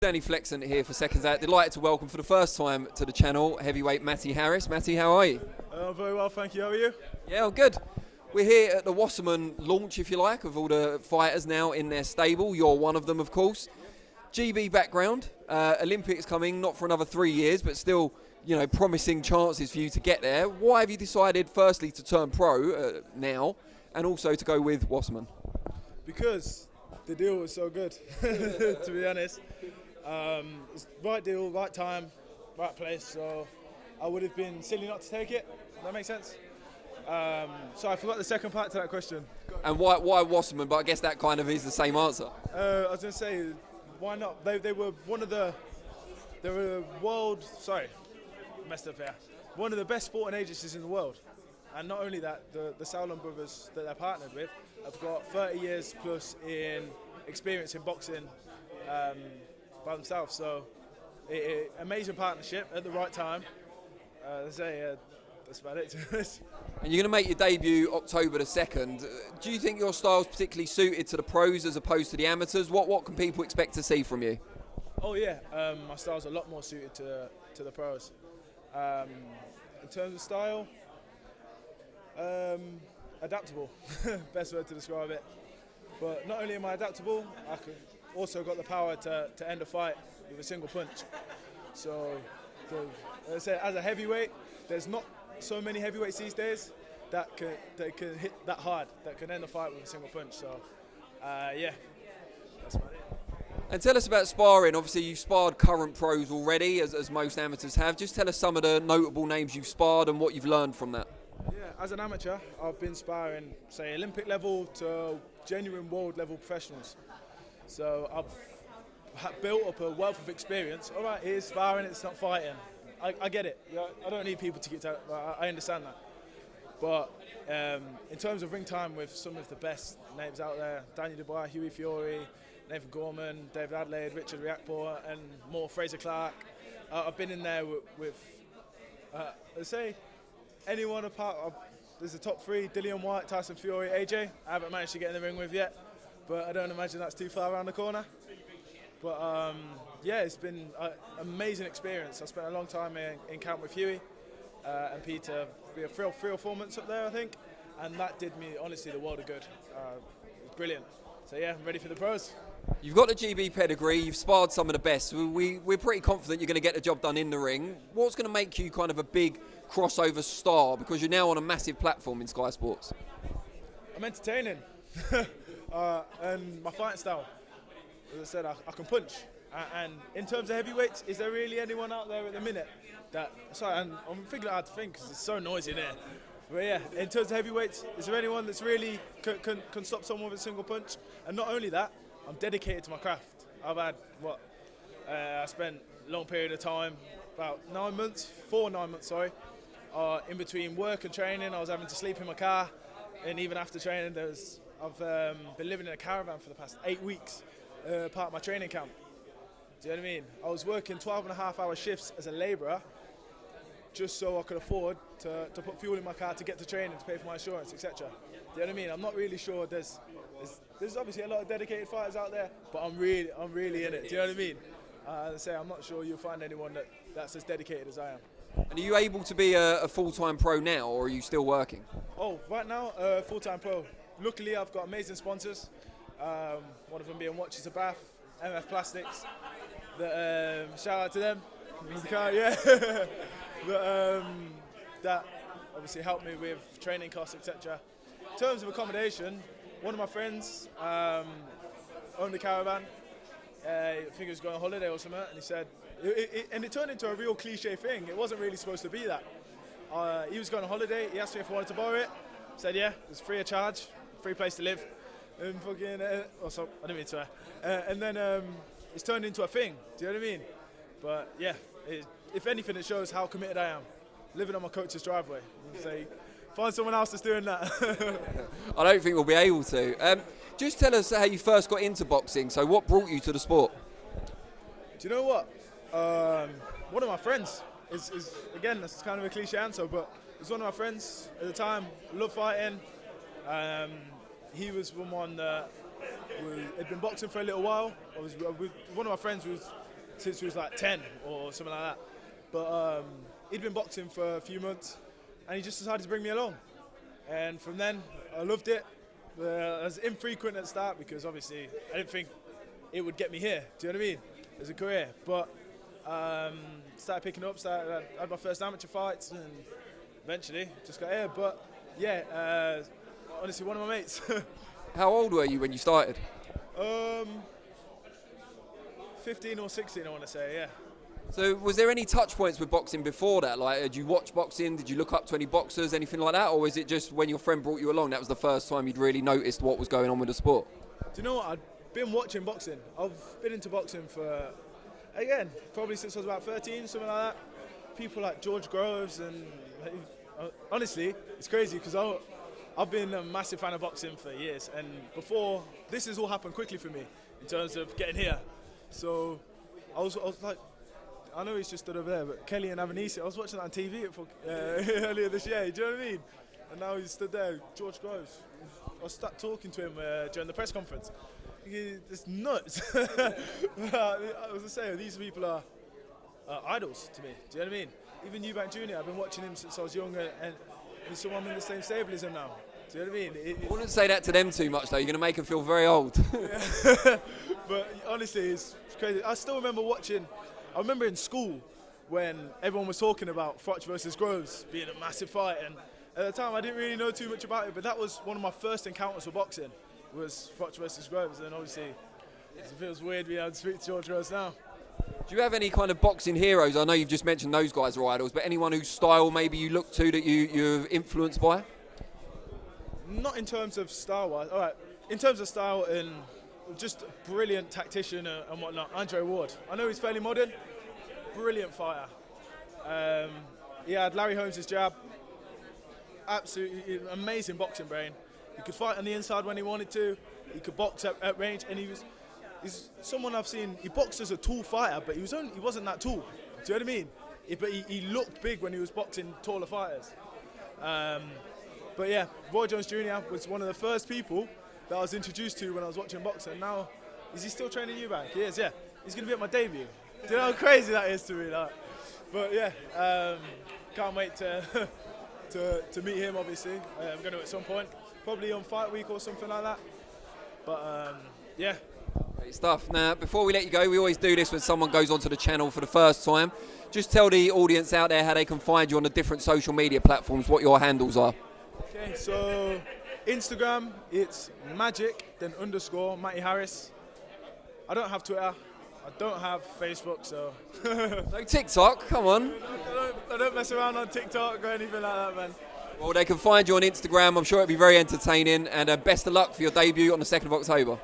Danny Flexent here for SecondsOut. Delighted to welcome for the first time to the channel heavyweight Matty Harris. Matty, how are you? Very well, thank you. How are you? Yeah, I'm good. We're here at the Wasserman launch, if you like, of all the fighters now in their stable. You're one of them, of course. GB background, Olympics coming, not for another 3 years, but still, you know, promising chances for you to get there. Why have you decided, firstly, to turn pro now, and also to go with Wasserman? Because the deal was so good, to be honest. It's right deal, right time, right place, so I would have been silly not to take it. Does that make sense? So I forgot the second part to that question. And why Wasserman? But I guess that kind of is the same answer. I was going to say, why not? They were one of the, they were world, sorry, messed up here. One of the best sporting agencies in the world. And not only that, the Sauerland brothers that they're partnered with have got 30 years plus in experience in boxing by themselves. So, amazing partnership at the right time. That's about it. And you're going to make your debut October the 2nd. Do you think your style is particularly suited to the pros as opposed to the amateurs? What can people expect to see from you? Oh yeah, my style's a lot more suited to the pros. In terms of style, adaptable, best word to describe it. But not only am I adaptable, I can also got the power to end a fight with a single punch. So, as I say, as a heavyweight, there's not so many heavyweights these days that can hit that hard, that can end a fight with a single punch. So, yeah, that's about it. And tell us about sparring. Obviously, you've sparred current pros already, as most amateurs have. Just tell us some of the notable names you've sparred and what you've learned from that. Yeah, as an amateur, I've been sparring, say, Olympic level to genuine world level professionals. So I've built up a wealth of experience. All right, it is sparring, it's not fighting. I get it. I don't need people to get out. I understand that. But in terms of ring time with some of the best names out there, Daniel Dubois, Hughie Fury, Nathan Gorman, David Adelaide, Richard Riakporhe, and more Frazer Clarke. I've been in there with let's say, anyone apart of, there's the top three, Dillian Whyte, Tyson Fury, AJ. I haven't managed to get in the ring with yet, but I don't imagine that's too far around the corner. But yeah, it's been an amazing experience. I spent a long time in camp with Hughie and Peter, three or 4 months up there, I think, and that did me, honestly, the world of good. It was brilliant. So yeah, I'm ready for the pros. You've got the GB pedigree, you've sparred some of the best. We're pretty confident you're going to get the job done in the ring. What's going to make you kind of a big crossover star, because you're now on a massive platform in Sky Sports? I'm entertaining and my fighting style. As I said, I can punch. And in terms of heavyweights, is there really anyone out there at the minute that, sorry, and I'm figuring out how to think because it's so noisy in here. But yeah, in terms of heavyweights, is there anyone that's really can stop someone with a single punch? And not only that, I'm dedicated to my craft. I've had, I spent a long period of time, about 9 months, 9 months, sorry, in between work and training. I was having to sleep in my car, and even after training, I've been living in a caravan for the past 8 weeks, part of my training camp. Do you know what I mean? I was working 12.5-hour shifts as a labourer, just so I could afford to put fuel in my car to get to training, to pay for my insurance, etc. Do you know what I mean? I'm not really sure. There's obviously a lot of dedicated fighters out there, but I'm really in it. Do you know what I mean? As I say, I'm not sure you'll find anyone that's as dedicated as I am. And are you able to be a full-time pro now, or are you still working? Oh, right now, full-time pro. Luckily, I've got amazing sponsors. One of them being Watches of Bath, MF Plastics. Shout out to them. Yeah. That obviously helped me with training costs, etc. In terms of accommodation, one of my friends owned a caravan. I think he was going on holiday or something, and he said, and it turned into a real cliche thing. It wasn't really supposed to be that. He was going on holiday. He asked me if I wanted to borrow it. I said, yeah, it's free of charge, free place to live. And fucking, sorry, I didn't mean to swear. And then it's turned into a thing. Do you know what I mean? But yeah, if anything, it shows how committed I am. Living on my coach's driveway. Say, find someone else that's doing that. I don't think we'll be able to. Just tell us how you first got into boxing. So what brought you to the sport? Do you know what? One of my friends is again, that's kind of a cliche answer, but it was one of my friends at the time, loved fighting. He was one that had been boxing for a little while. One of my friends was since he was like 10 or something like that. But he'd been boxing for a few months, and he just decided to bring me along. And from then, I loved it. It was infrequent at the start because obviously I didn't think it would get me here. Do you know what I mean? As a career, but started picking up. I had my first amateur fights, and eventually just got here. But yeah, honestly, one of my mates. How old were you when you started? 15 or 16, I want to say. Yeah. So was there any touch points with boxing before that? Like, did you watch boxing? Did you look up to any boxers, anything like that? Or was it just when your friend brought you along, that was the first time you'd really noticed what was going on with the sport? Do you know what? I've been watching boxing. I've been into boxing for, again, probably since I was about 13, something like that. People like George Groves, and honestly, it's crazy because I've been a massive fan of boxing for years. And before, this has all happened quickly for me in terms of getting here. So I was like, I know he's just stood over there, but Kelly and Avanisi, I was watching that on TV earlier this year, do you know what I mean? And now he's stood there, George Groves. I started talking to him during the press conference. It's nuts. I was just saying, these people are idols to me, do you know what I mean? Even Eubank Jr., I've been watching him since I was younger, and he's someone in the same stable as him now. Do you know what I mean? I wouldn't say that to them too much, though. You're going to make them feel very old. But honestly, it's crazy. I still remember watching. I remember in school when everyone was talking about Frotch versus Groves being a massive fight, and at the time I didn't really know too much about it, but that was one of my first encounters with boxing, was Frotch versus Groves, and obviously it feels weird being able to speak to George Groves now. Do you have any kind of boxing heroes? I know you've just mentioned those guys are idols, but anyone whose style maybe you look to that you're influenced by? Not in terms of style-wise. All right, in terms of style and just a brilliant tactician and whatnot, Andre Ward. I know he's fairly modern, brilliant fighter. He had Larry Holmes' jab, absolutely amazing boxing brain. He could fight on the inside when he wanted to, he could box at range, and he's someone I've seen, he boxed as a tall fighter, but he wasn't that tall, do you know what I mean? But he looked big when he was boxing taller fighters. But yeah, Roy Jones Jr. was one of the first people that I was introduced to when I was watching boxing. Now, is he still training Eubank? He is, yeah. He's going to be at my debut. Do you know how crazy that is to me? Like? But yeah, can't wait to meet him, obviously. I'm going to at some point, probably on Fight Week or something like that. But yeah. Great stuff. Now, before we let you go, we always do this when someone goes onto the channel for the first time. Just tell the audience out there how they can find you on the different social media platforms, what your handles are. Okay, so Instagram, it's magic, then _ Matty Harris. I don't have Twitter. I don't have Facebook, so. No TikTok, come on. I don't mess around on TikTok or anything like that, man. Well, they can find you on Instagram. I'm sure it'll be very entertaining. And best of luck for your debut on the 2nd of October.